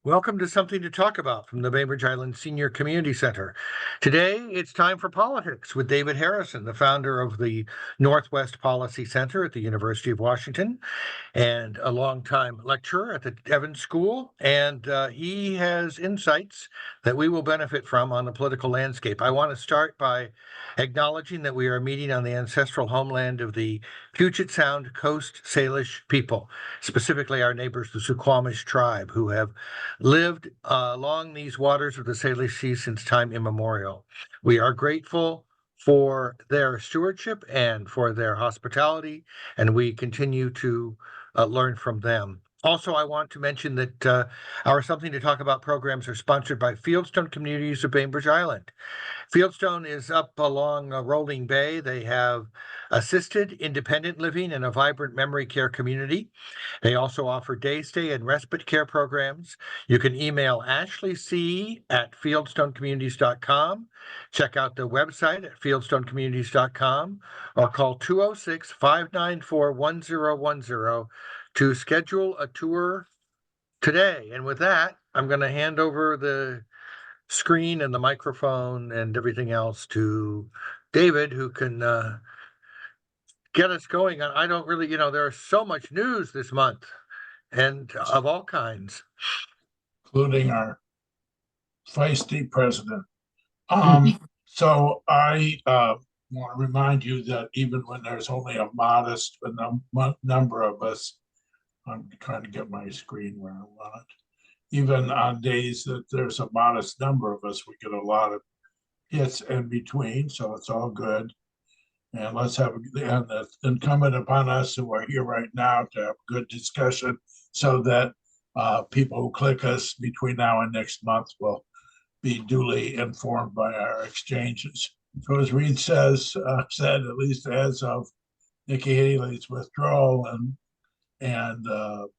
Welcome to Something to Talk About from the Bainbridge Island Senior Community Center. Today, it's time for politics with David Harrison, the founder of the Northwest Policy Center at the University of Washington and a longtime lecturer at the Evans School. And he has insights that we will benefit from on the political landscape. I want to start by acknowledging that we are meeting on the ancestral homeland of the Puget Sound Coast Salish people, specifically our neighbors, the Suquamish tribe, who have lived along these waters of the Salish Sea since time immemorial. We are grateful for their stewardship and for their hospitality, and we continue to learn from them. Also, I want to mention that our Something to Talk About programs are sponsored by Fieldstone Communities of Bainbridge Island. Fieldstone is up along Rolling Bay. They have assisted independent living and a vibrant memory care community. They also offer day stay and respite care programs. You can email Ashley C. at fieldstonecommunities.com. Check out the website at fieldstonecommunities.com or call 206 594 1010 to schedule a tour today. And with that, I'm going to hand over the screen and the microphone and everything else to David, who can get us going. I don't really, there's so much news this month and of all kinds. Including our feisty president. So I want to remind you that even when there's only a modest number of us, I'm trying to get my screen where I want it. Even on days that there's a modest number of us, we get a lot of hits in between, so it's all good. And let's have and it's incumbent upon us who are here right now to have a good discussion so that people who click us between now and next month will be duly informed by our exchanges. So as Reed said, at least as of Nikki Haley's withdrawal and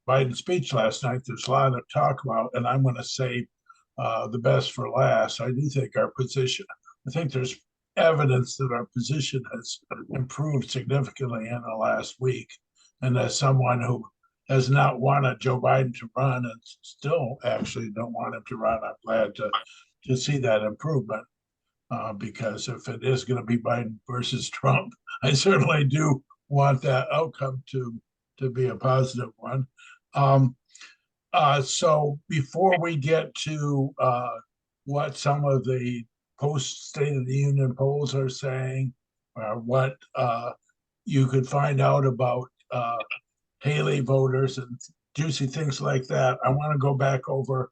Biden's speech last night, there's a lot of talk about, and I'm going to save the best for last. I do think our position, I think there's evidence that our position has improved significantly in the last week. And as someone who has not wanted Joe Biden to run and still actually don't want him to run, I'm glad to see that improvement. Because if it is going to be Biden versus Trump, I certainly do want that outcome to be a positive one. So before we get to what some of the post State of the Union polls are saying, or what you could find out about Haley voters and juicy things like that, I want to go back over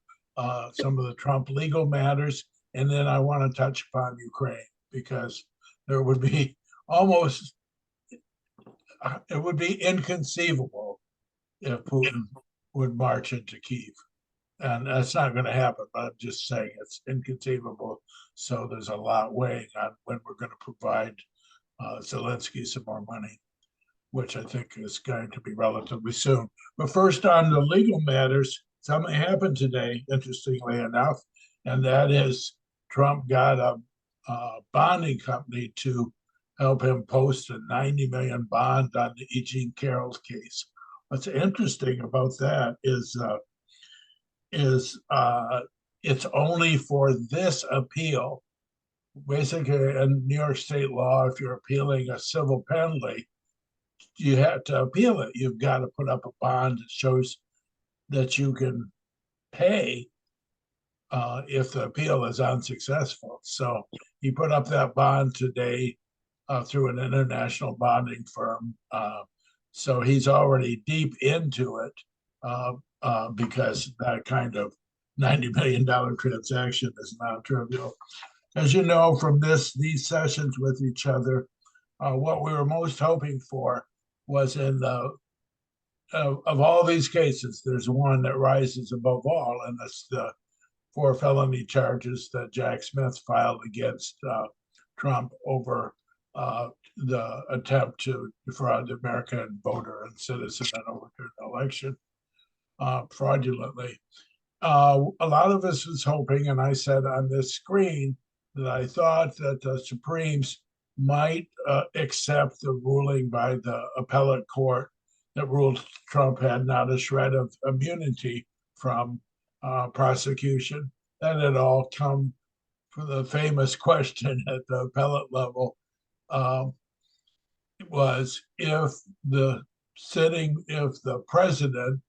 some of the Trump legal matters, and then I want to touch upon Ukraine, because there would be almost, it would be inconceivable if Putin would march into Kyiv. And that's not going to happen, but I'm just saying it's inconceivable. So there's a lot weighing on when we're going to provide Zelensky some more money, which I think is going to be relatively soon. But first, on the legal matters, something happened today, interestingly enough, and that is Trump got a bonding company to help him post a $90 million bond on the E. Jean Carroll's case. What's interesting about that is it's only for this appeal. Basically, in New York state law, if you're appealing a civil penalty, you have to appeal it. You've got to put up a bond that shows that you can pay if the appeal is unsuccessful. So he put up that bond today through an international bonding firm. So he's already deep into it because that kind of $90 million transaction is not trivial. As you know from these sessions with each other, what we were most hoping for was in the of all these cases, there's one that rises above all, and that's the 4 felony charges that Jack Smith filed against Trump over the attempt to defraud the American voter and citizen and overturn the election fraudulently. A lot of us was hoping, and I said on this screen, that I thought that the Supremes might accept the ruling by the appellate court that ruled Trump had not a shred of immunity from prosecution. That had all come from the famous question at the appellate level, um, was if the president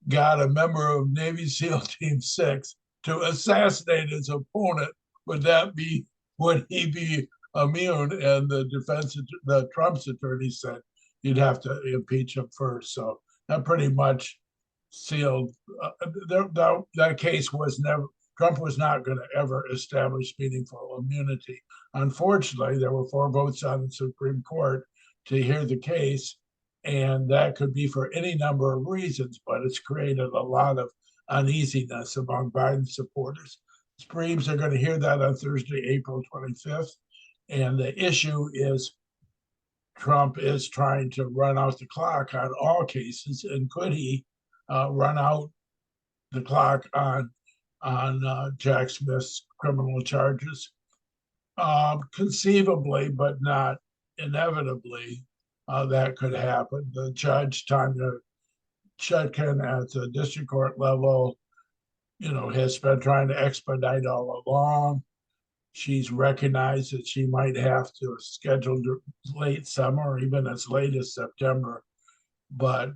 got a member of Navy SEAL Team 6 to assassinate his opponent, would he be immune? And the Trump's attorney said you'd have to impeach him first. So that pretty much sealed that case. Was never Trump was not going to ever establish meaningful immunity. Unfortunately, there were 4 votes on the Supreme Court to hear the case, and that could be for any number of reasons, but it's created a lot of uneasiness among Biden supporters. Supremes are going to hear that on Thursday, April 25th, and the issue is Trump is trying to run out the clock on all cases, and could he run out the clock on Jack Smith's criminal charges? Conceivably, but not inevitably, that could happen. The judge, Tanya Chutkan, at the district court level, has been trying to expedite all along. She's recognized that she might have to schedule late summer or even as late as September. But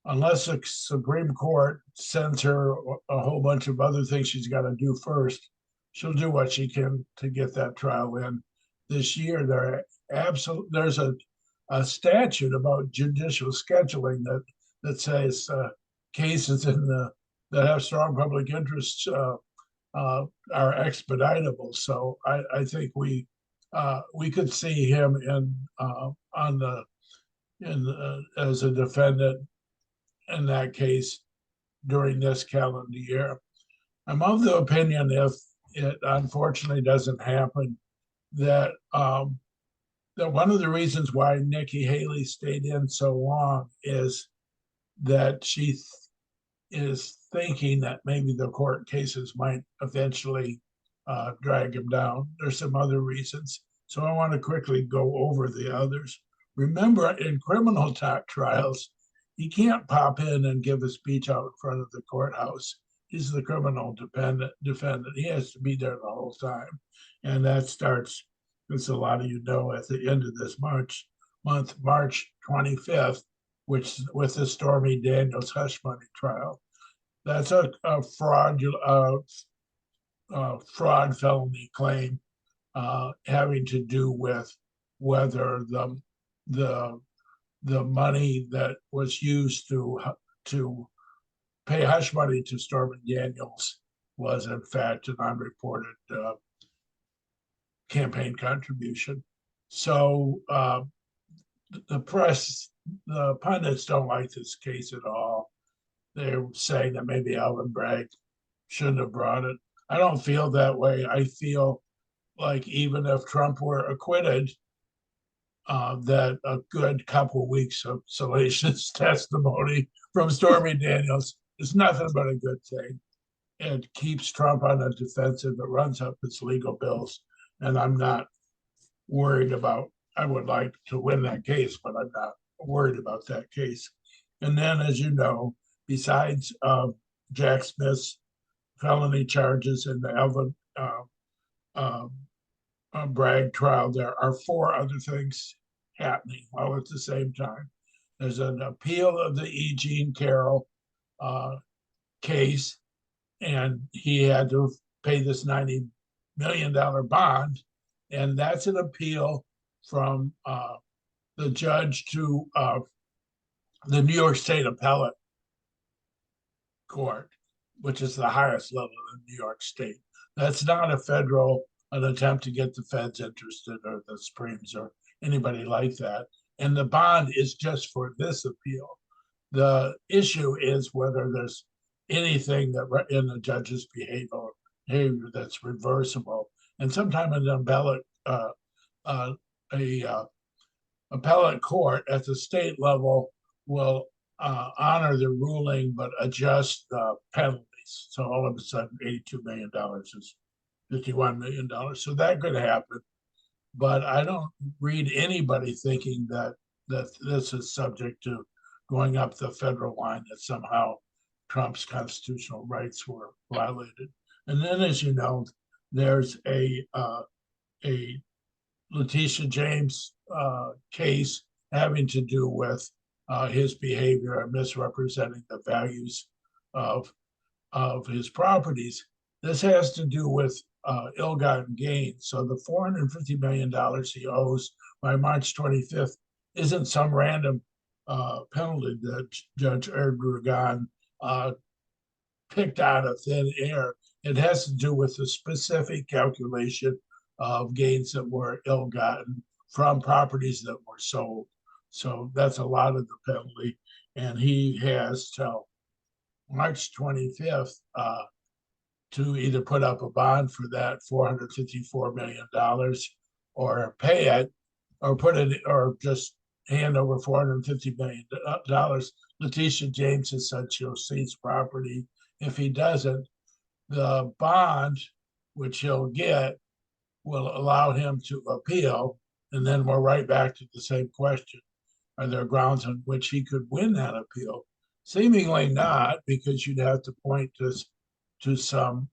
unless the Supreme Court sends her a whole bunch of other things she's got to do first, she'll do what she can to get that trial in this year. There's a statute about judicial scheduling that says cases that have strong public interests are expeditable. So I think we could see him as a defendant in that case during this calendar year. I'm of the opinion, if it unfortunately doesn't happen, that that one of the reasons why Nikki Haley stayed in so long is that she is thinking that maybe the court cases might eventually drag him down. There's some other reasons. So I want to quickly go over the others. Remember, in criminal trials, he can't pop in and give a speech out in front of the courthouse. He's the criminal defendant. He has to be there the whole time. And that starts, as a lot of you know, at the end of this month, March 25th, which with the Stormy Daniels hush money trial. That's a fraud felony claim having to do with whether the money that was used to pay hush money to Stormy Daniels was in fact an unreported campaign contribution. So the press, the pundits don't like this case at all. They're saying that maybe Alvin Bragg shouldn't have brought it. I don't feel that way. I feel like even if Trump were acquitted, that a good couple of weeks of salacious testimony from Stormy Daniels is nothing but a good thing. It keeps Trump on the defensive. It runs up his legal bills. And I'm not worried about, I would like to win that case, but I'm not worried about that case. And then, as you know, besides Jack Smith's felony charges and the Alvin Bragg trial, there are 4 other things happening all at the same time. There's an appeal of the E. Jean Carroll case, and he had to pay this $90 million bond, and that's an appeal from the judge to the New York State Appellate Court, which is the highest level in New York State. That's not an attempt to get the feds interested or the Supremes or anybody like that. And the bond is just for this appeal. The issue is whether there's anything that in the judge's behavior that's reversible. And sometime an appellate court at the state level will honor the ruling but adjust the penalties. So all of a sudden, $82 million is $51 million. So that could happen. But I don't read anybody thinking that this is subject to going up the federal line, that somehow Trump's constitutional rights were violated. And then, as you know, there's a Letitia James case having to do with his behavior and misrepresenting the values of his properties. This has to do with ill-gotten gains. So the $450 million he owes by March 25th isn't some random penalty that Judge Erdogan picked out of thin air. It has to do with the specific calculation of gains that were ill-gotten from properties that were sold. So that's a lot of the penalty. And he has till March 25th to either put up a bond for that $454 million or pay it or put it or just hand over $450 million. Letitia James has said she'll seize property. If he doesn't, the bond, which he'll get, will allow him to appeal. And then we're right back to the same question. Are there grounds on which he could win that appeal? Seemingly not, because you'd have to point to some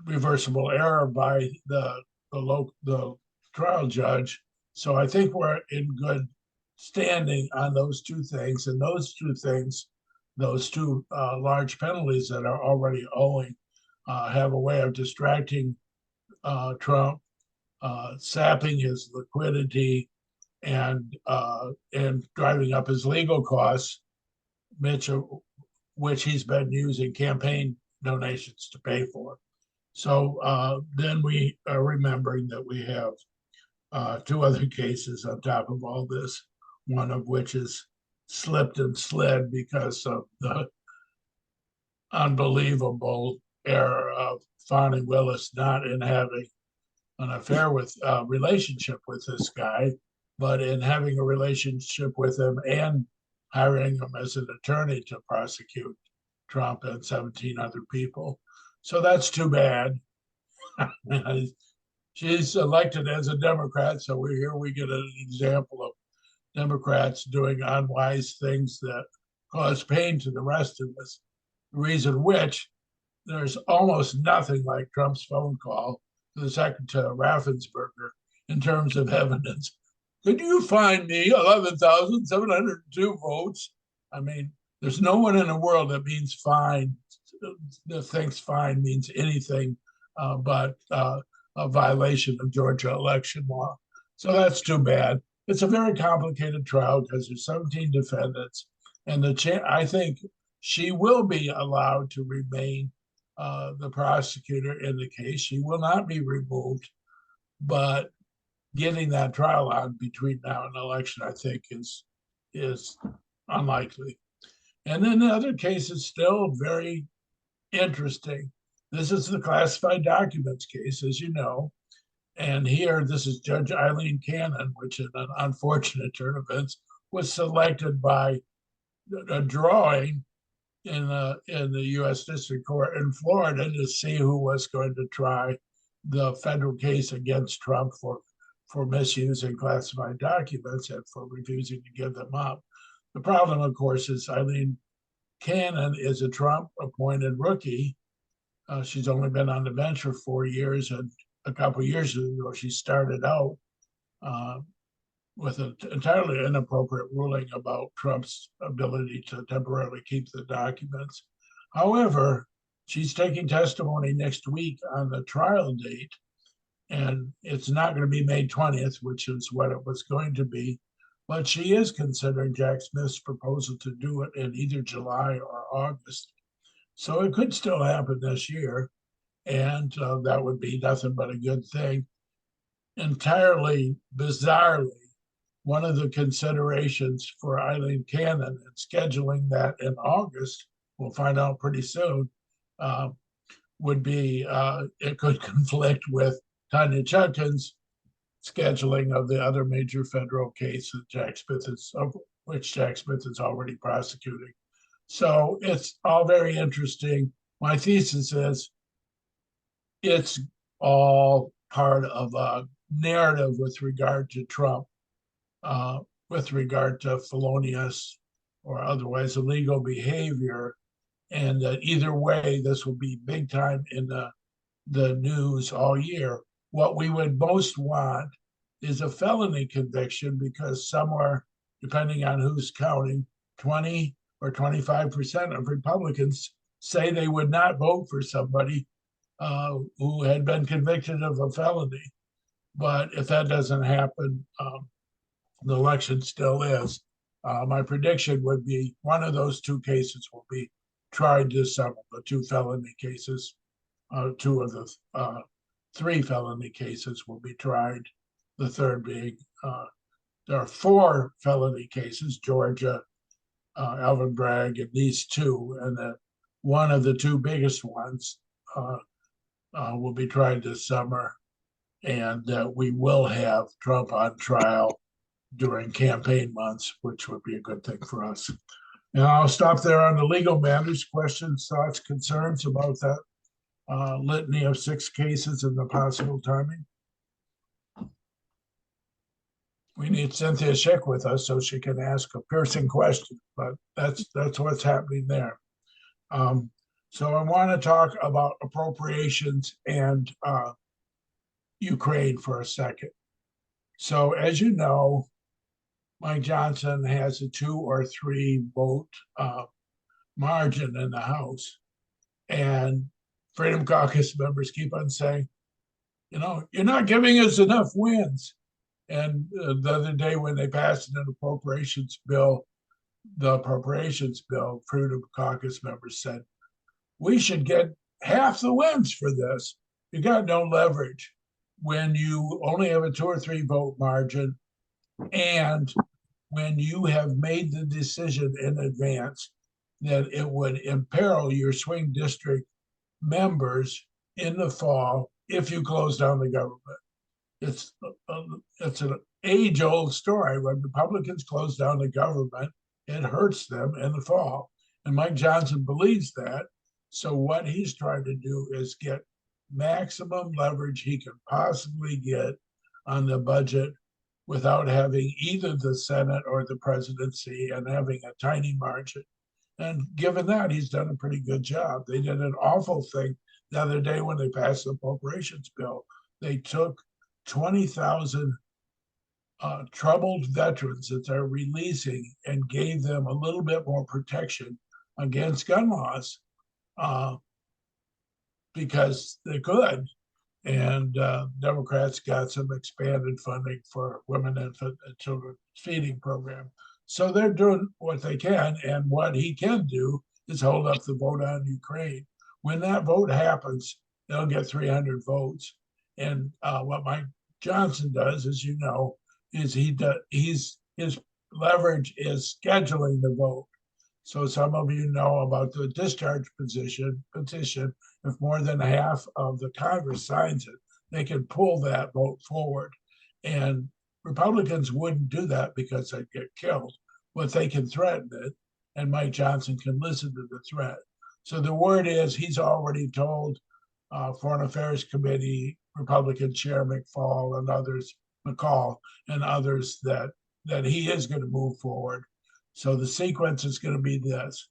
reversible error by the trial judge. So I think we're in good standing on those two things. And those two things, those two large penalties that are already owing, have a way of distracting Trump, sapping his liquidity, and driving up his legal costs, which he's been using campaign donations to pay for. So then we are remembering that we have two other cases on top of all this, one of which is slipped and slid because of the unbelievable error of Fani Willis not in having an affair with relationship with this guy, but in having a relationship with him and hiring him as an attorney to prosecute Trump and 17 other people. So that's too bad. She's elected as a Democrat, so we get an example of Democrats doing unwise things that cause pain to the rest of us. The reason which there's almost nothing like Trump's phone call to the Secretary Raffensperger in terms of evidence. Could you find me 11,702 votes? I mean, there's no one in the world that means fine, that thinks fine means anything but a violation of Georgia election law. So that's too bad. It's a very complicated trial because there's 17 defendants, and I think she will be allowed to remain the prosecutor in the case. She will not be removed, but getting that trial on between now and election, I think, is unlikely. And then the other case is still very interesting. This is the classified documents case, as you know. And here, this is Judge Eileen Cannon, which in an unfortunate turn of events was selected by a drawing in the U.S. District Court in Florida to see who was going to try the federal case against Trump for misusing classified documents and for refusing to give them up. The problem, of course, is Eileen Cannon is a Trump-appointed rookie. She's only been on the bench for 4 years, and a couple of years ago, she started out with an entirely inappropriate ruling about Trump's ability to temporarily keep the documents. However, she's taking testimony next week on the trial date, and it's not going to be May 20th, which is what it was going to be, but she is considering Jack Smith's proposal to do it in either July or August. So it could still happen this year, and that would be nothing but a good thing. Entirely bizarrely, one of the considerations for Eileen Cannon and scheduling that in August, we'll find out pretty soon, would be it could conflict with Tanya Chutkan's scheduling of the other major federal case that which Jack Smith is already prosecuting. So it's all very interesting. My thesis is it's all part of a narrative with regard to Trump, with regard to felonious or otherwise illegal behavior. And that either way, this will be big time in the news all year. What we would most want is a felony conviction, because somewhere, depending on who's counting, 20 or 25% of Republicans say they would not vote for somebody who had been convicted of a felony. But if that doesn't happen, the election still is. My prediction would be one of those two cases will be tried this summer, the two felony cases. Two of the three felony cases will be tried. The third being, there are four felony cases, Georgia, Alvin Bragg, and these two, and that one of the two biggest ones will be tried this summer, and that we will have Trump on trial during campaign months, which would be a good thing for us. And I'll stop there on the legal matters. Questions, thoughts, concerns about that litany of 6 cases and the possible timing? We need Cynthia Schick with us so she can ask a piercing question, but that's what's happening there. So I want to talk about appropriations and Ukraine for a second. So as you know, Mike Johnson has a 2 or 3 vote margin in the House, and Freedom Caucus members keep on saying, you're not giving us enough wins. And the other day when they passed an appropriations bill, Freedom Caucus members said, we should get half the wins for this. You got no leverage when you only have a 2 or 3 vote margin, and when you have made the decision in advance that it would imperil your swing district members in the fall if you close down the government. It's an age-old story. When Republicans close down the government, it hurts them in the fall. And Mike Johnson believes that. So what he's trying to do is get maximum leverage he can possibly get on the budget without having either the Senate or the presidency and having a tiny margin. And given that, he's done a pretty good job. They did an awful thing the other day when they passed the appropriations bill. They took 20,000 troubled veterans that they're releasing and gave them a little bit more protection against gun laws because they could. And Democrats got some expanded funding for women, infant, and children feeding program. So they're doing what they can, and what he can do is hold up the vote on Ukraine. When that vote happens, they'll get 300 votes. And what Mike Johnson does, as you know, is his leverage is scheduling the vote. So some of you know about the discharge petition. If more than half of the Congress signs it, they can pull that vote forward. And Republicans wouldn't do that because they'd get killed, but they can threaten it, and Mike Johnson can listen to the threat. So the word is he's already told Foreign Affairs Committee Republican Chair McCall and others that he is going to move forward. So the sequence is going to be this.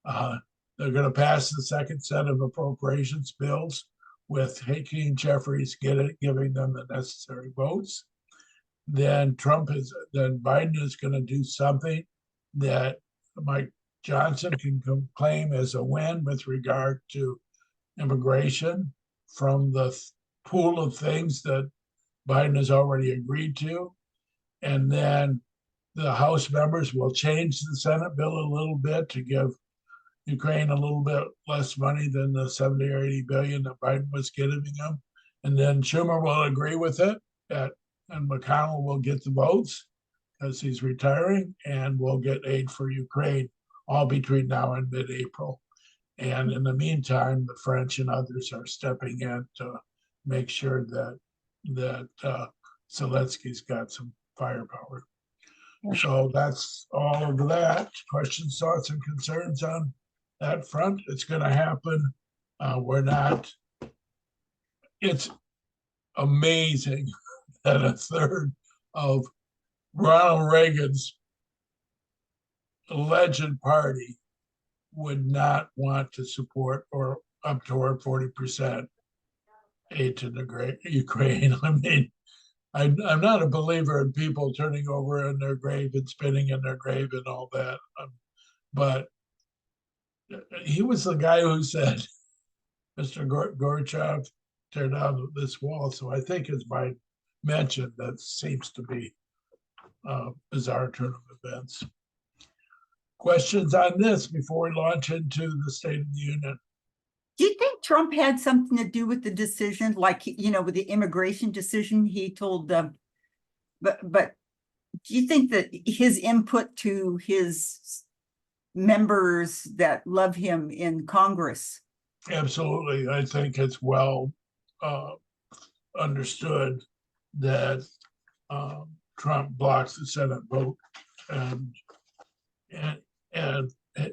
They're going to pass the second set of appropriations bills with Hakeem Jeffries giving them the necessary votes. Then Biden is going to do something that Mike Johnson can claim as a win with regard to immigration from the pool of things that Biden has already agreed to. And then the House members will change the Senate bill a little bit to give Ukraine a little bit less money than the 70 or 80 billion that Biden was giving them. And then Schumer will agree with it, and McConnell will get the votes because he's retiring, and we'll get aid for Ukraine all between now and mid-April. And in the meantime, the French and others are stepping in to make sure that Zelensky's got some firepower. So that's all of that. Questions, thoughts, and concerns on that front? It's going to happen. It's amazing that a third of Ronald Reagan's alleged party would not want to support or up toward 40% aid to the great Ukraine. I mean, I'm not a believer in people turning over in their grave and spinning in their grave and all that. But he was the guy who said, Mr. Gorbachev, tear down this wall. So I think, as Biden mentioned, that seems to be a bizarre turn of events. Questions on this before we launch into the State of the Union? Do you think Trump had something to do with the decision, like, with the immigration decision? He told them, but do you think that his input to his members that love him in Congress? Absolutely. I think it's well understood that Trump blocks the Senate vote, and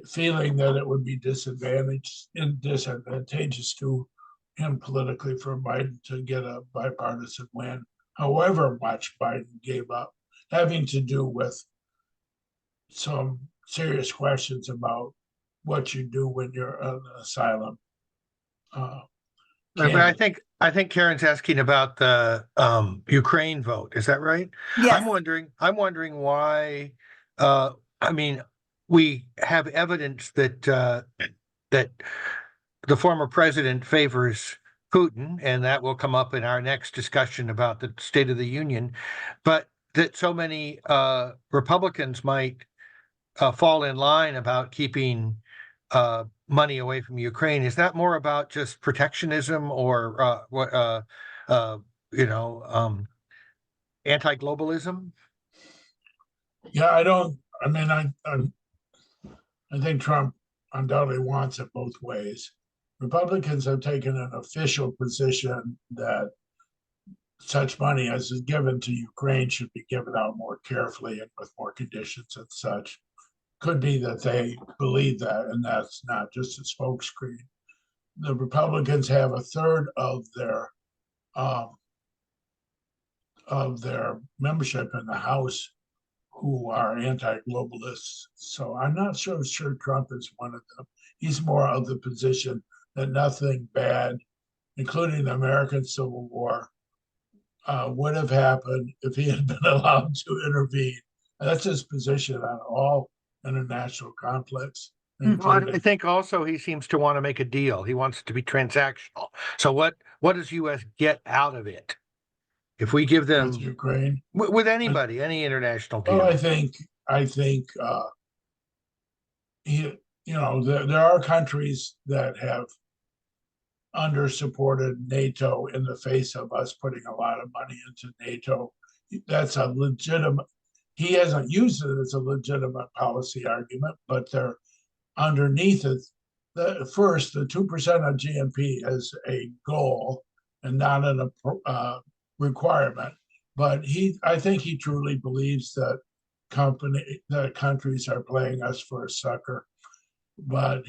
feeling that it would be disadvantageous to him politically for Biden to get a bipartisan win, however much Biden gave up, having to do with some serious questions about what you do when you're on asylum. But I think Karen's asking about the Ukraine vote. Is that right? Yes. I'm wondering why. I mean, we have evidence that that the former president favors Putin, and that will come up in our next discussion about the State of the Union. But that so many Republicans might fall in line about keeping money away from Ukraine. Is that more about just protectionism or anti-globalism? Yeah, I think Trump undoubtedly wants it both ways. Republicans have taken an official position that such money as is given to Ukraine should be given out more carefully and with more conditions and such. Could be that they believe that, and that's not just a smokescreen. The Republicans have a third of their membership in the House who are anti-globalists. So I'm not sure Trump is one of them. He's more of the position that nothing bad, including the American Civil War, would have happened if he had been allowed to intervene. And that's his position on all international conflicts. Well, I think also he seems to want to make a deal. He wants it to be transactional. So what does U.S. get out of it if we give them with Ukraine, with anybody, any international deal? Well, I think there are countries that have under-supported NATO in the face of us putting a lot of money into NATO. That's a legitimate. He hasn't used it as a legitimate policy argument, but they're underneath it. The 2% of GNP as a goal and not a requirement. But I think he truly believes that countries are playing us for a sucker. But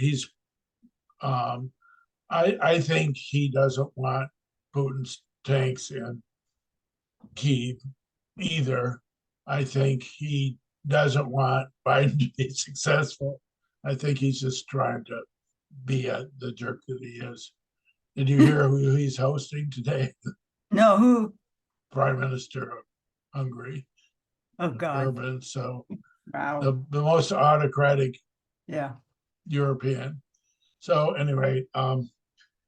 I think he doesn't want Putin's tanks in Kyiv either. I think he doesn't want Biden to be successful. I think he's just trying to be the jerk that he is. Did you hear who he's hosting today? No, who? Prime Minister of Hungary. Oh, God. Urban. So wow. The most autocratic European. So anyway, I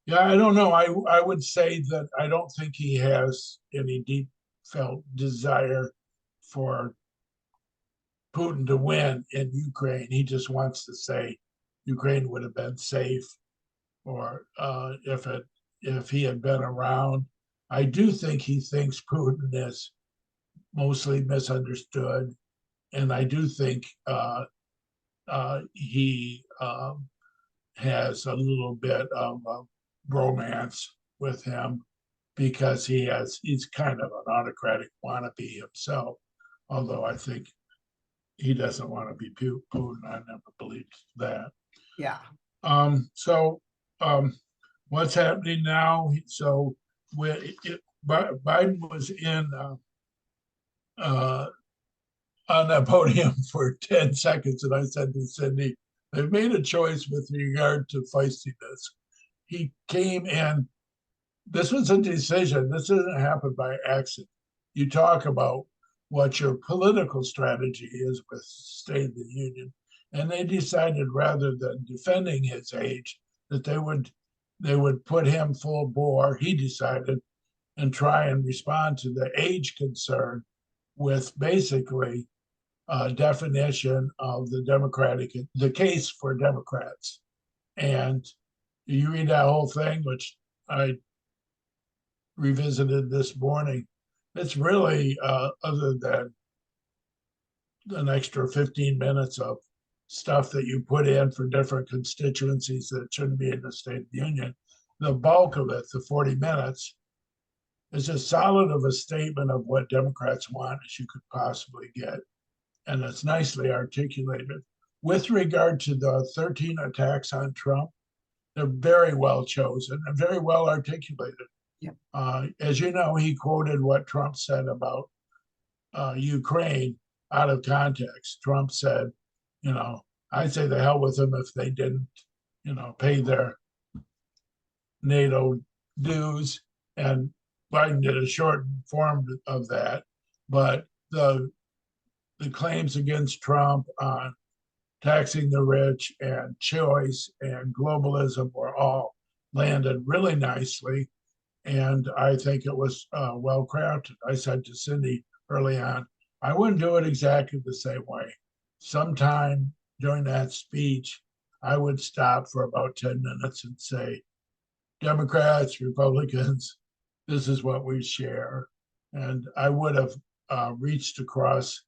don't know. I would say that I don't think he has any deep felt desire for Putin to win in Ukraine. He just wants to say Ukraine would have been safe, or if he had been around. I do think he thinks Putin is mostly misunderstood, and I do think he has a little bit of romance with him because he's kind of an autocratic wannabe himself. Although I think he doesn't want to be Putin. I never believed that. Yeah. So what's happening now? So Biden was in on that podium for 10 seconds, and I said to Cindy, they've made a choice with regard to feistiness. He came in, this was a decision. This didn't happen by accident. You talk about what your political strategy is with State of the Union. And they decided rather than defending his age, that they would put him full bore, he decided, and try and respond to the age concern with basically a definition of the case for Democrats. And you read that whole thing, which I revisited this morning. It's really, other than an extra 15 minutes of stuff that you put in for different constituencies that shouldn't be in the State of the Union, the bulk of it, the 40 minutes, is as solid of a statement of what Democrats want as you could possibly get. And it's nicely articulated. With regard to the 13 attacks on Trump, they're very well chosen and very well articulated. Yep. As you know, he quoted what Trump said about Ukraine out of context. Trump said, I'd say the hell with them if they didn't, pay their NATO dues. And Biden did a short form of that. But the claims against Trump on taxing the rich and choice and globalism were all landed really nicely. And I think it was well crafted. I said to Cindy early on, I wouldn't do it exactly the same way. Sometime during that speech, I would stop for about 10 minutes and say, Democrats, Republicans, this is what we share. And I would have reached across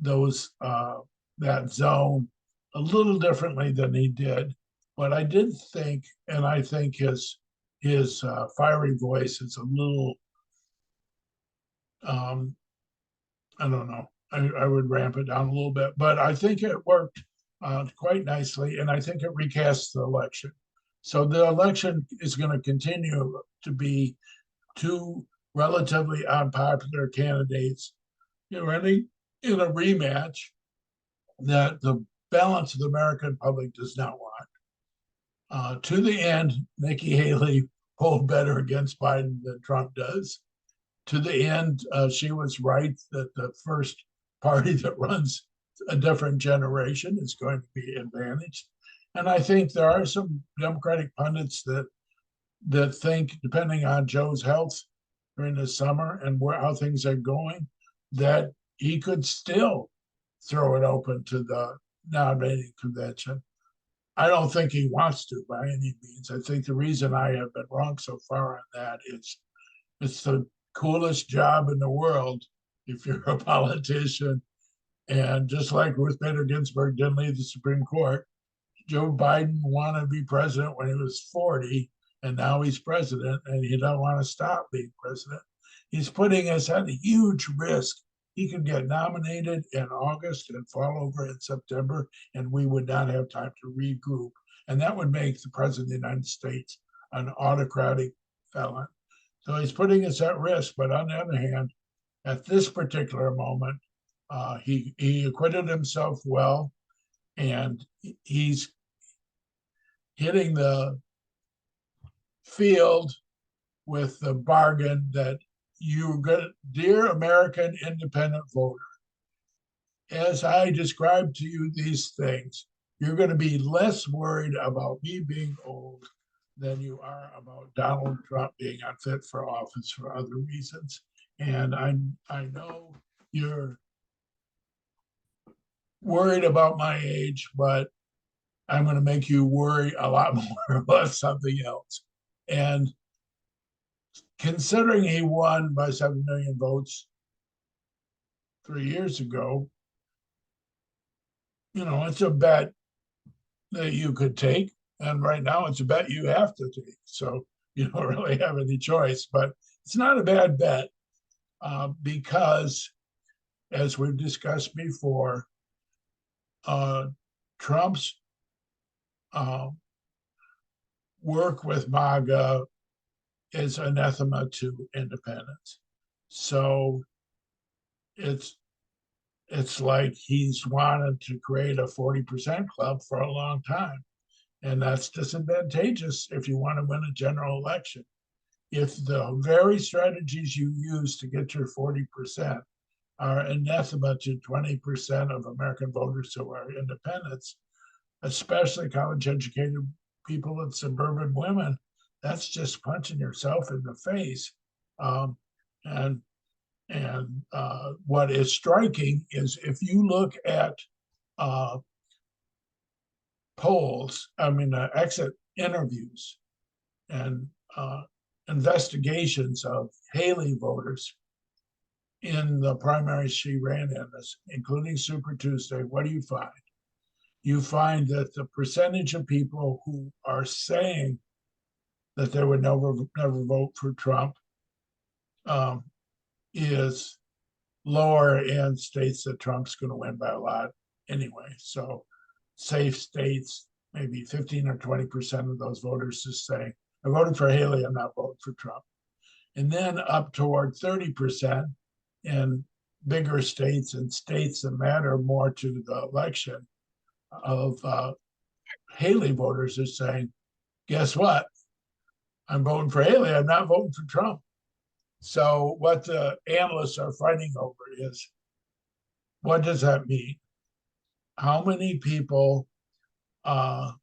that zone a little differently than he did. But I did think, and I think his fiery voice is a little, I don't know, I would ramp it down a little bit, but I think it worked quite nicely, and I think it recasts the election. So the election is going to continue to be two relatively unpopular candidates running in a rematch that the balance of the American public does not want. To the end, Nikki Haley polled better against Biden than Trump does. To the end, she was right that the first party that runs a different generation is going to be advantaged. And I think there are some Democratic pundits that think, depending on Joe's health during the summer and how things are going, that he could still throw it open to the nominating convention. I don't think he wants to by any means. I think the reason I have been wrong so far on that is it's the coolest job in the world if you're a politician. And just like Ruth Bader Ginsburg didn't leave the Supreme Court, Joe Biden wanted to be president when he was 40, and now he's president, and he doesn't want to stop being president. He's putting us at a huge risk. He could get nominated in August and fall over in September, and we would not have time to regroup. And that would make the president of the United States an autocratic felon. So he's putting us at risk. But on the other hand, at this particular moment, he acquitted himself well, and he's hitting the field with the bargain that you get, dear American independent voter, as I described to you these things, you're going to be less worried about me being old than you are about Donald Trump being unfit for office for other reasons. And I know you're worried about my age, but I'm going to make you worry a lot more about something else. And considering he won by 7 million votes 3 years ago, it's a bet that you could take. And right now it's a bet you have to take. So you don't really have any choice, but it's not a bad bet because, as we've discussed before, Trump's work with MAGA is anathema to independence. So it's it's like he's wanted to create a 40% club for a long time. And that's disadvantageous if you want to win a general election. If the very strategies you use to get your 40% are anathema to 20% of American voters who are independents, especially college educated people and suburban women, that's just punching yourself in the face. Um, and what is striking is if you look at polls, exit interviews and investigations of Haley voters in the primaries she ran in, including Super Tuesday, what do you find? You find that the percentage of people who are saying that they would never vote for Trump is lower in states that Trump's going to win by a lot anyway. So safe states, maybe 15 or 20% of those voters just saying, I voted for Haley, I'm not voting for Trump. And then up toward 30% in bigger states and states that matter more to the election of Haley voters are saying, guess what? I'm voting for Haley, I'm not voting for Trump. So what the analysts are fighting over is, what does that mean? How many people, how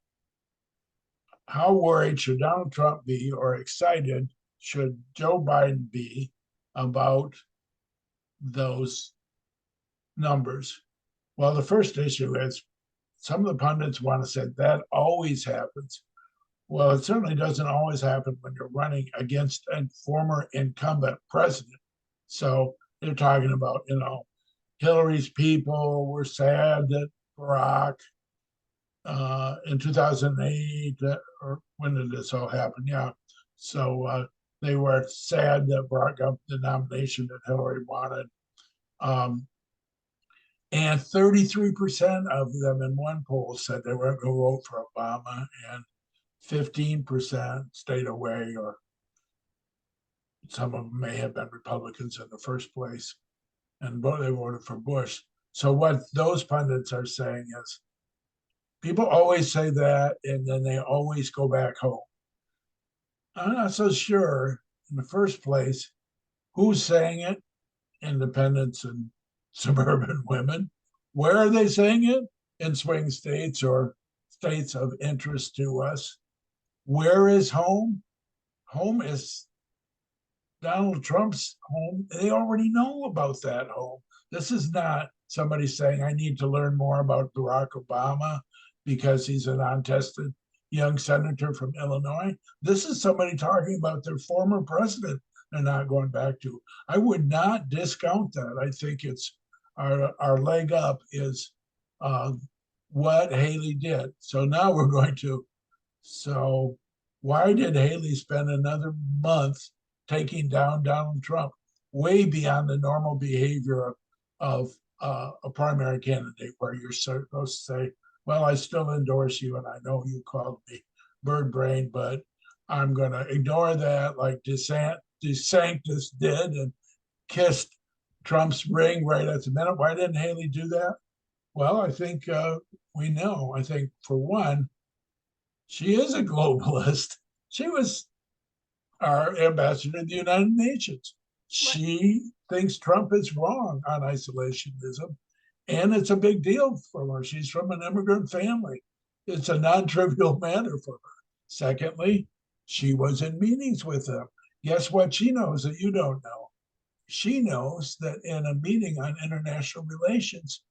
worried should Donald Trump be or excited should Joe Biden be about those numbers? Well, the first issue is some of the pundits want to say that always happens. Well, it certainly doesn't always happen when you're running against a former incumbent president. So they're talking about, Hillary's people were sad that Barack in 2008, or when did this all happen? Yeah. So they were sad that Barack got the nomination that Hillary wanted. And 33% of them in one poll said they weren't going to vote for Obama, and 15% stayed away, or some of them may have been Republicans in the first place, and they voted for Bush. So what those pundits are saying is, people always say that, and then they always go back home. I'm not so sure in the first place who's saying it, independents and suburban women. Where are they saying it? In swing states or states of interest to us. Where is home? Home is Donald Trump's home. They already know about that home. This is not somebody saying, I need to learn more about Barack Obama because he's an untested young senator from Illinois. This is somebody talking about their former president they're not going back to. I would not discount that. I think it's our leg up is what Haley did. So now we're going to, so why did Haley spend another month taking down Donald Trump, way beyond the normal behavior of a primary candidate, where you're supposed to say, well, I still endorse you, and I know you called me bird brain, but I'm going to ignore that, like DeSantis did, and kissed Trump's ring right at the minute. Why didn't Haley do that? Well, I think we know. I think, for one, she is a globalist. She was our ambassador to the United Nations. She thinks Trump is wrong on isolationism, and it's a big deal for her. She's from an immigrant family. It's a non-trivial matter for her. Secondly, she was in meetings with him. Guess what she knows that you don't know? She knows that in a meeting on international relations,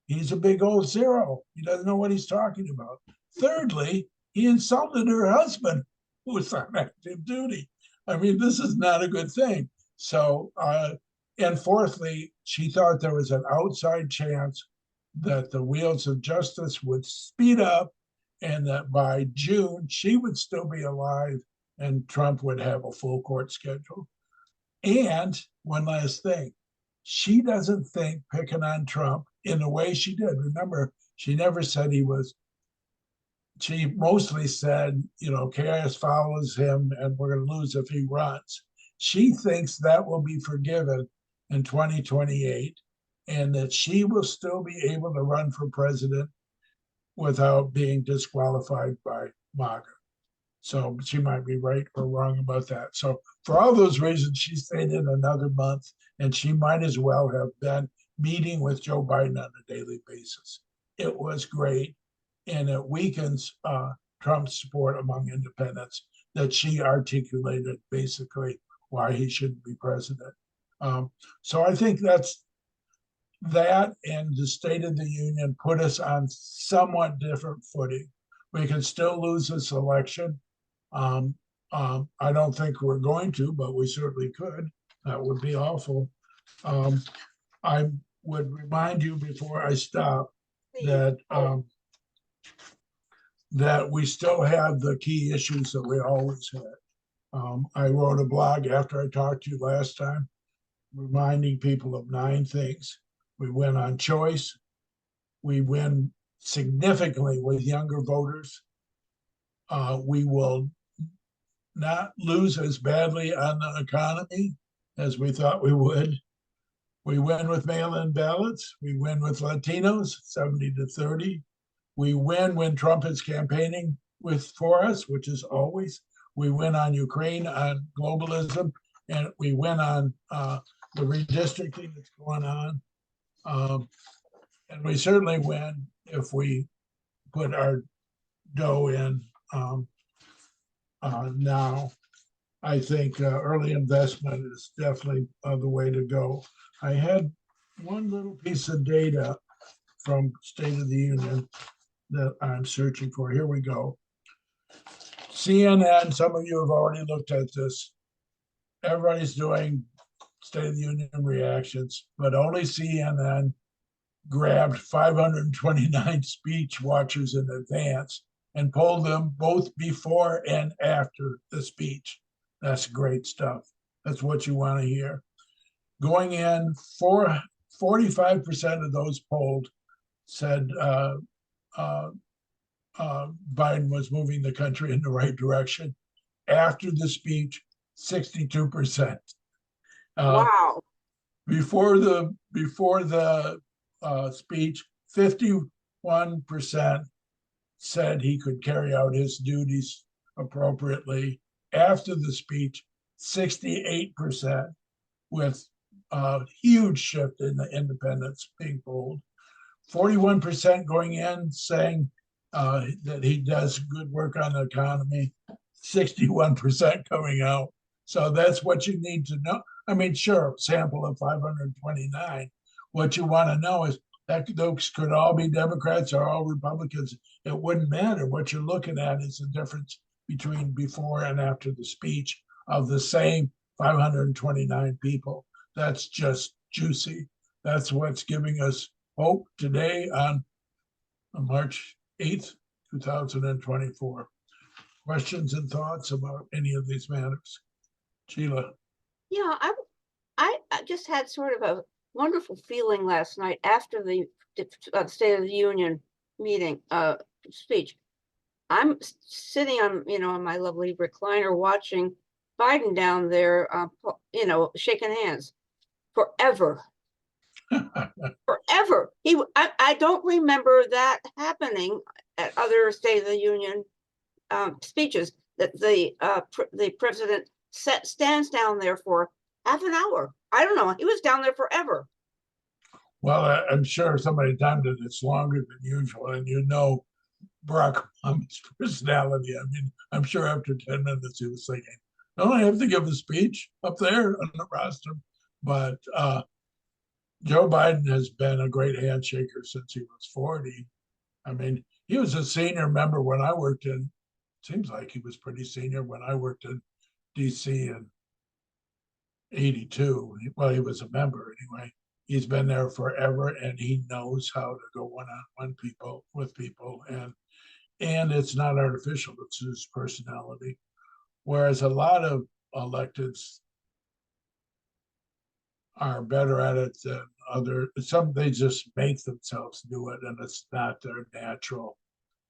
he's a big old zero. He doesn't know what he's talking about. Thirdly, he insulted her husband, who was on active duty. I mean, this is not a good thing. So, and fourthly, she thought there was an outside chance that the wheels of justice would speed up, and that by June, she would still be alive and Trump would have a full court schedule. And one last thing, she doesn't think picking on Trump in the way she did. Remember, she never said he was, she mostly said, chaos follows him and we're going to lose if he runs. She thinks that will be forgiven in 2028. and that she will still be able to run for president without being disqualified by MAGA. So she might be right or wrong about that. So for all those reasons, she stayed in another month, and she might as well have been meeting with Joe Biden on a daily basis. It was great, and it weakens Trump's support among independents that she articulated basically why he shouldn't be president. So I think that's that, and the State of the Union put us on somewhat different footing. We can still lose this election. I don't think we're going to, but we certainly could. That would be awful. I would remind you before I stop that that we still have the key issues that we always had. I wrote a blog after I talked to you last time, reminding people of 9 things. We win on choice. We win significantly with younger voters. We will not lose as badly on the economy as we thought we would. We win with mail-in ballots. We win with Latinos, 70-30. We win when Trump is campaigning for us, which is always. We win on Ukraine, on globalism, and we win on the redistricting that's going on. And we certainly win if we put our dough in now. I think early investment is definitely the way to go. I had one little piece of data from State of the Union that I'm searching for. Here we go. CNN, some of you have already looked at this. Everybody's doing State of the Union reactions, but only CNN grabbed 529 speech watchers in advance and polled them both before and after the speech. That's great stuff. That's what you want to hear. Going in, 45% of those polled said Biden was moving the country in the right direction. After the speech, 62%. Wow. Before the speech, 51% said he could carry out his duties appropriately. After the speech, 68%, with a huge shift in the independents being polled. 41% going in saying that he does good work on the economy, 61% coming out. So that's what you need to know. I mean, sure, sample of 529. What you want to know is that those could all be Democrats or all Republicans. It wouldn't matter. What you're looking at is the difference between before and after the speech of the same 529 people. That's just juicy. That's what's giving us hope today on March 8th, 2024. Questions and thoughts about any of these matters? Sheila. Yeah, I just had sort of a wonderful feeling last night after the State of the Union meeting speech. I'm sitting on, on my lovely recliner watching Biden down there, shaking hands forever. Forever. I don't remember that happening at other State of the Union speeches, that the president stands down there for half an hour. I don't know. He was down there forever. Well, I'm sure somebody timed it. It's longer than usual, and Barack Obama's personality. I mean, I'm sure after 10 minutes he was thinking, "Don't I have to give a speech up there on the rostrum?" But Joe Biden has been a great handshaker since he was 40. I mean, he was a senior member when I worked in. Seems like he was pretty senior when I worked in D.C. in '82. Well, he was a member anyway. He's been there forever, and he knows how to go one-on-one with people, and it's not artificial. It's his personality. Whereas a lot of electeds are better at it than they just make themselves do it, and it's not their natural.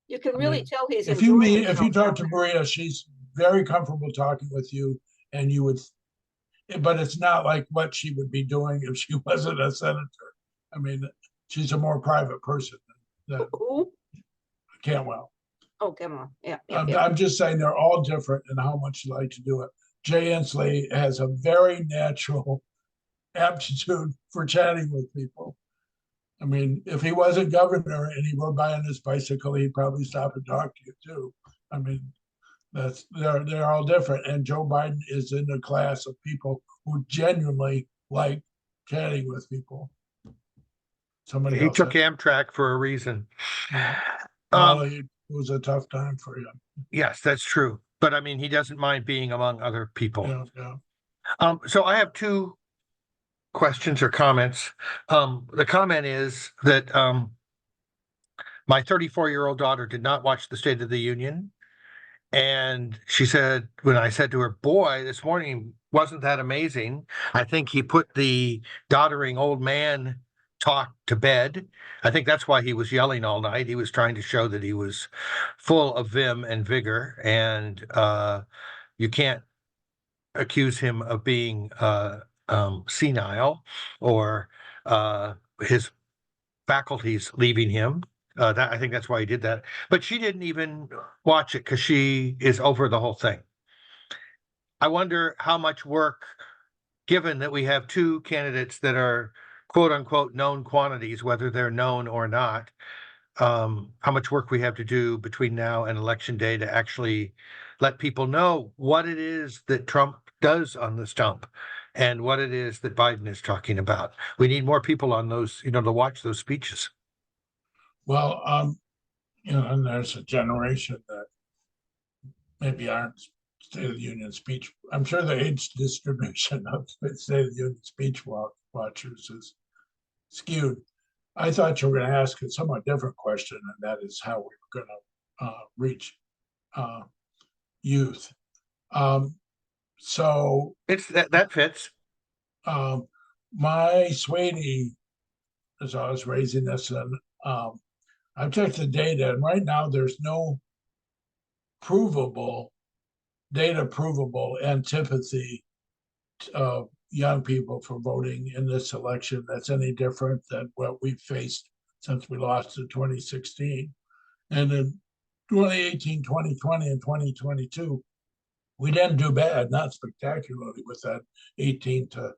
You can really tell he's if enjoying you himself talk to down Maria, she's very comfortable talking with you, but it's not like what she would be doing if she wasn't a senator. I mean, she's a more private person than Who? Cantwell. Oh, come on. Yeah, yeah, I'm, yeah. I'm just saying they're all different in how much they like to do it. Jay Inslee has a very natural aptitude for chatting with people. I mean, if he wasn't governor and he rode by on his bicycle, he'd probably stop and talk to you too. I mean, they're all different. And Joe Biden is in the class of people who genuinely like chatting with people. Somebody He else took said, Amtrak for a reason. well, it was a tough time for him. Yes, that's true. But I mean, he doesn't mind being among other people. Yeah, yeah. So I have two questions or comments. The comment is that my 34-year-old daughter did not watch the State of the Union. And she said, when I said to her, boy, this morning wasn't that amazing. I think he put the doddering old man talk to bed. I think that's why he was yelling all night. He was trying to show that he was full of vim and vigor. And you can't accuse him of being senile or his faculties leaving him. That I think that's why he did that. But she didn't even watch it because she is over the whole thing. I wonder how much work, given that we have two candidates that are quote unquote known quantities, whether they're known or not, how much work we have to do between now and election day to actually let people know what it is that Trump does on the stump and what it is that Biden is talking about. We need more people on those, to watch those speeches. Well, and there's a generation that maybe aren't State of the Union speech. I'm sure the age distribution of State of the Union speech watchers is skewed. I thought you were going to ask a somewhat different question, and that is how we were going to reach youth. So It's that fits. My sweetie, as I was raising this, and I've checked the data, and right now there's no provable antipathy of young people for voting in this election that's any different than what we've faced since we lost in 2016. And in 2018, 2020, and 2022, we didn't do bad, not spectacularly with that 18 to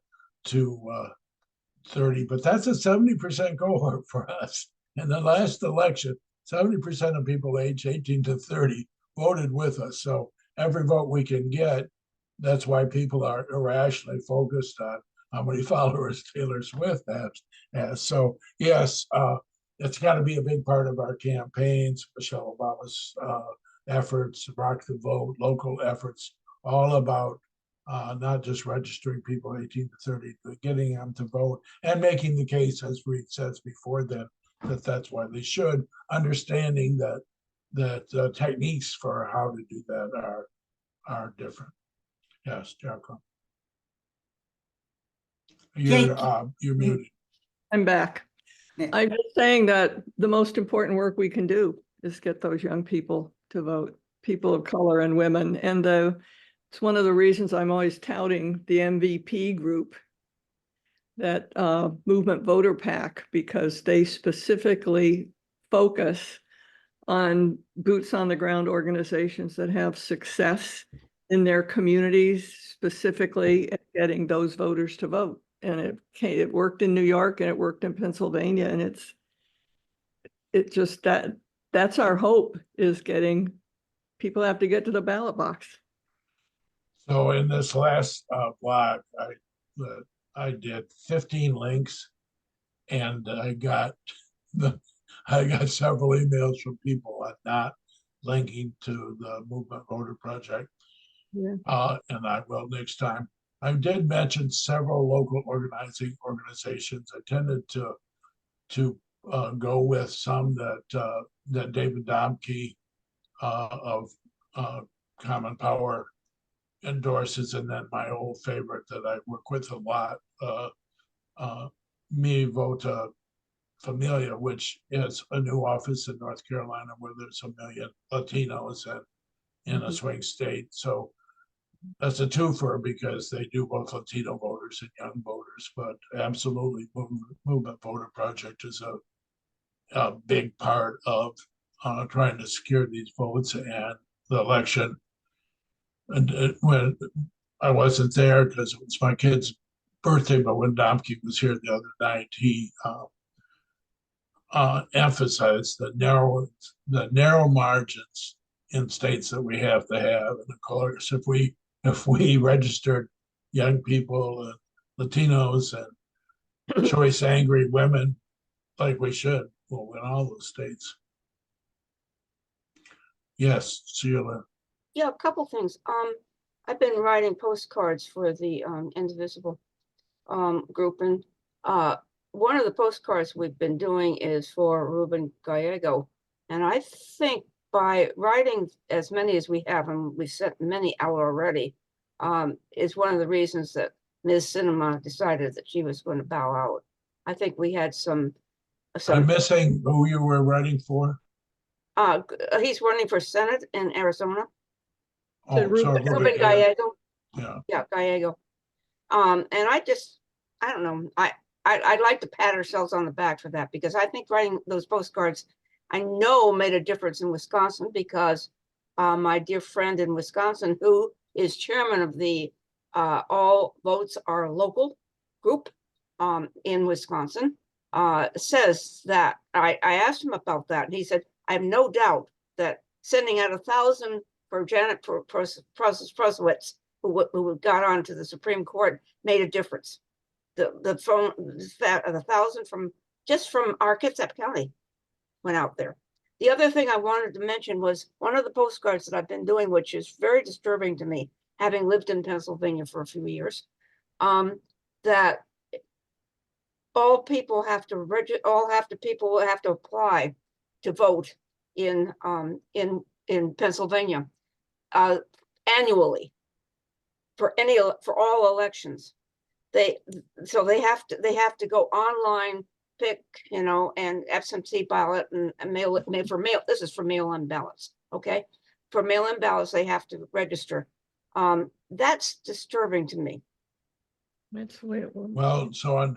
30, but that's a 70% cohort for us. In the last election, 70% of people aged 18 to 30 voted with us. So every vote we can get, that's why people are irrationally focused on how many followers Taylor Swift has. So yes, it's got to be a big part of our campaigns. Michelle Obama's efforts, Rock the Vote, local efforts, all about not just registering people 18 to 30, but getting them to vote and making the case, as Reed says before then, that that's why they should, understanding that techniques for how to do that are different. Yes, Jericho. You're muted. I'm back. Yeah. I'm just saying that the most important work we can do is get those young people to vote, people of color and women. And it's one of the reasons I'm always touting the MVP group, that Movement Voter PAC, because they specifically focus on boots on the ground organizations that have success in their communities, specifically at getting those voters to vote. And it worked in New York and it worked in Pennsylvania. And that's our hope, is getting people have to get to the ballot box. So in this last blog, I did 15 links, and I got several emails from people on not linking to the Movement Voter Project. Yeah. And I will next time. I did mention several local organizations. I tended to go with some that David Domke of Common Power endorses, and then my old favorite that I work with a lot, Mi Vota Familia, which is a new office in North Carolina where there's 1 million Latinos in a swing state. So that's a twofer because they do both Latino voters and young voters, but absolutely Movement Voter Project is a big part of trying to secure these votes and the election. And when I wasn't there because it was my kid's birthday, but when Domke was here the other night, he emphasized the narrow margins in states that we have to have. And of course, if we registered young people and Latinos and choice angry women like we should, we'll win all those states. Yes, Sheila. Yeah, a couple things. I've been writing postcards for the Indivisible group, and one of the postcards we've been doing is for Ruben Gallego. And I think by writing as many as we have, and we sent many out already, is one of the reasons that Ms. Sinema decided that she was going to bow out. I think we had some. I'm missing who you were writing for. He's running for Senate in Arizona. Oh, Ruben- Ruben Gallego. Yeah. Yeah, Gallego. And I don't know. I'd like to pat ourselves on the back for that, because I think writing those postcards, I know, made a difference in Wisconsin, because my dear friend in Wisconsin, who is chairman of the All Votes Are Local group in Wisconsin, says that I asked him about that, and he said, I have no doubt that sending out 1,000 for Janet Prozowitz, who got on to the Supreme Court, made a difference. The phone, that 1,000 from our Kitsap County went out there. The other thing I wanted to mention was one of the postcards that I've been doing, which is very disturbing to me, having lived in Pennsylvania for a few years, that people have to apply to vote in Pennsylvania annually for all elections. They have to go online, pick, and absentee ballot and mail it for mail. This is for mail-in ballots. Okay. For mail-in ballots, they have to register. That's disturbing to me. That's the way it was. Well, so on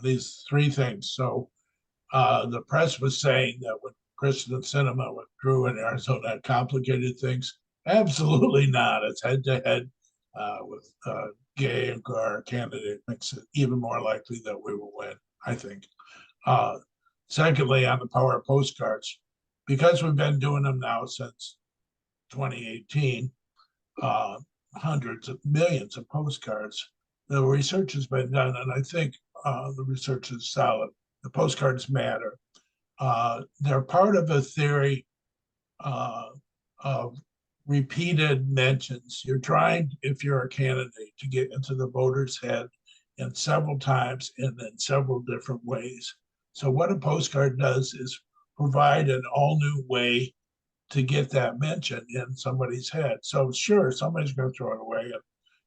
these three things. So the press was saying that when Kristen Sinema withdrew in Arizona, it complicated things. Absolutely not. It's head to head with Gay, our candidate, makes it even more likely that we will win, I think. Secondly, on the power of postcards, because we've been doing them now since 2018, hundreds of millions of postcards, the research has been done, and I think the research is solid. The postcards matter. They're part of a theory of repeated mentions. You're trying, if you're a candidate, to get into the voter's head in several times and in several different ways. So what a postcard does is provide an all new way to get that mention in somebody's head. So sure, somebody's going to throw it away and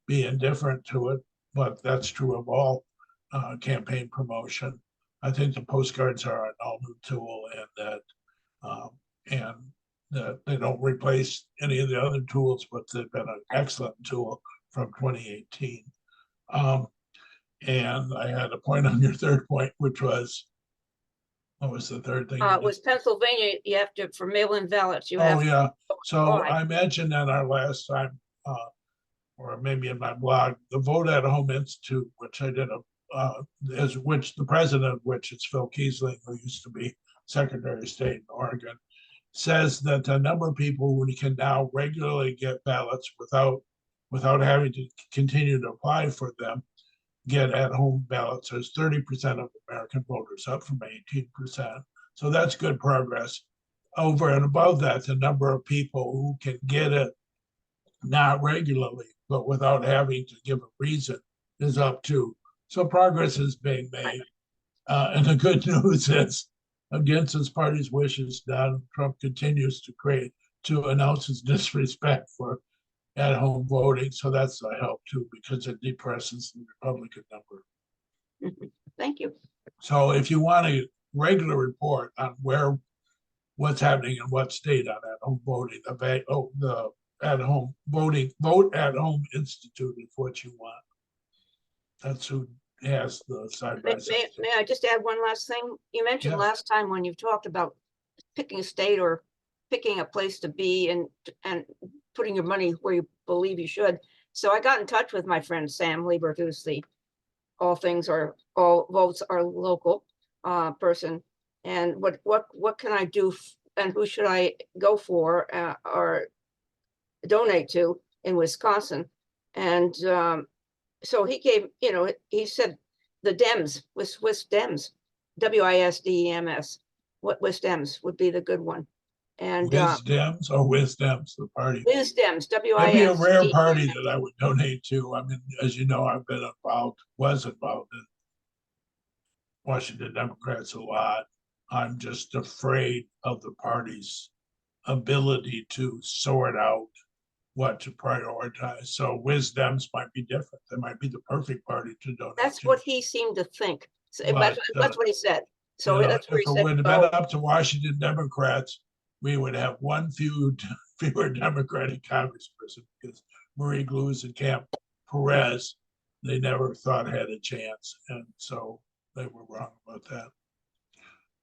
be indifferent to it, but that's true of all campaign promotion. I think the postcards are an all new tool, and that they don't replace any of the other tools, but they've been an excellent tool from 2018. And I had a point on your third point, which was, what was the third thing? It was Pennsylvania. You have to, for mail-in ballots, you have. Oh, yeah. So Why? I mentioned that our last time, or maybe in my blog, the Vote at Home Institute, which I did which the president of which is Phil Kiesling, who used to be Secretary of State in Oregon, says that the number of people who can now regularly get ballots without having to continue to apply for them, get at-home ballots, as 30% of American voters, up from 18%. So that's good progress. Over and above that, the number of people who can get it not regularly, but without having to give a reason, is up too. So progress is being made. And the good news is, against his party's wishes, Donald Trump continues to announce his disrespect for at-home voting. So that's a help too, because it depresses the Republican number. Thank you. So if you want a regular report on what's happening in what state on at-home voting, the at home voting, Vote at Home Institute is what you want. That's who has the side by side. May I just add one last thing? You mentioned Yes. last time when you've talked about picking a state or picking a place to be and putting your money where you believe you should. So I got in touch with my friend Sam Liebert, who's the all votes are local person. And what can I do and who should I go for or donate to in Wisconsin? And so he gave, he said the Dems, Dems, WISDEMS, what Dems would be the good one. And Wisdems or Wisdems, the party. Dems, That'd be a rare WISDEMS. party that I would donate to. I mean, as you know, was involved in Washington Democrats a lot. I'm just afraid of the party's ability to sort out what to prioritize. So Wisdems might be different. They might be the perfect party to donate That's to. what he seemed to think. So But, that's what he said. So You know, that's where if he it said, would have "Oh, been up to Washington Democrats, we would have fewer Democratic congressperson because Marie Glues and Camp Perez, they never thought had a chance. And so they were wrong about that.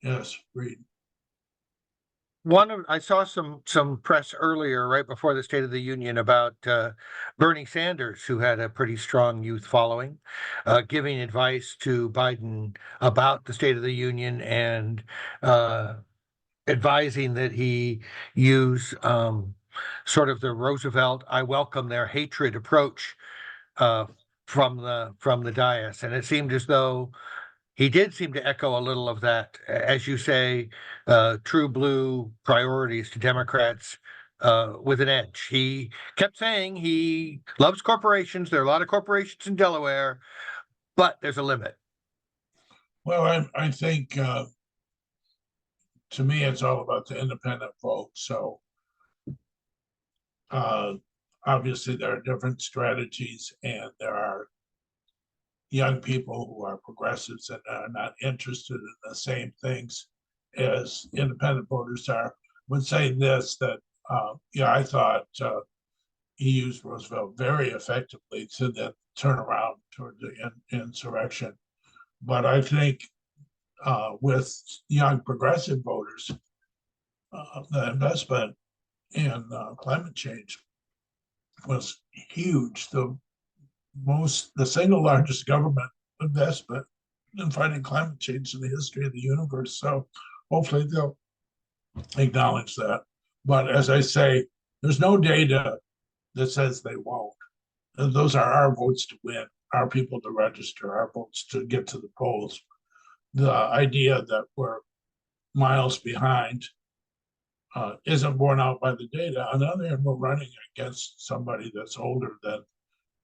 Yes, Reed. I saw some press earlier, right before the State of the Union, about Bernie Sanders, who had a pretty strong youth following, giving advice to Biden about the State of the Union and advising that he use sort of the Roosevelt "I welcome their hatred" approach from the dais, and it seemed as though he did seem to echo a little of that, as you say, true blue priorities to Democrats with an edge. He kept saying he loves corporations. There are a lot of corporations in Delaware, but there's a limit. Well, I think to me, it's all about the independent vote. So obviously there are different strategies and there are young people who are progressives and are not interested in the same things as independent voters are. Would say this, that I thought he used Roosevelt very effectively to then turn around toward the insurrection. But I think with young progressive voters, the investment in climate change was huge. The single largest government investment in fighting climate change in the history of the universe. So hopefully they'll acknowledge that. But as I say, there's no data that says they won't. And those are our votes to win, our people to register, our votes to get to the polls. The idea that we're miles behind isn't borne out by the data. On the other hand, we're running against somebody that's older than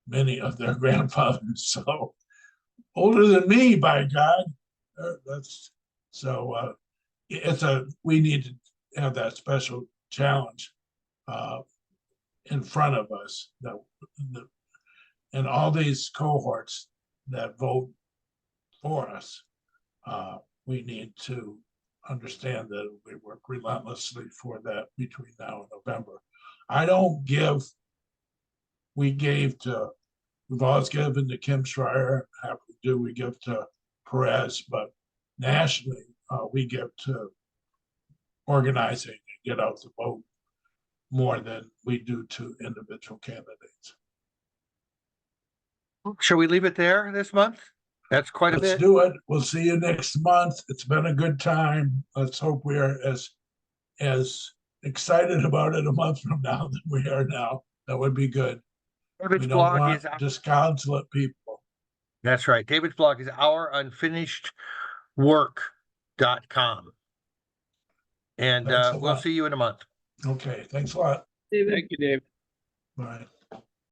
many of their grandfathers, so older than me, by God. We need to have that special challenge in front of us. And all these cohorts that vote for us, we need to understand that we work relentlessly for that between now and November. We've always given to Kim Schreier, happily do, we give to Perez, but nationally, we give to organizing and get out the vote more than we do to individual candidates. Shall we leave it there this month? That's quite a Let's bit. do it. We'll see you next month. It's been a good time. Let's hope we are as excited about it a month from now than we are now. That would be good. David's We don't blog want is disconsolate people. That's right. David's blog is ourunfinishedwork.com. And Thanks a we'll lot. see you in a month. Okay, thanks a lot. David. Thank you, Dave. Bye.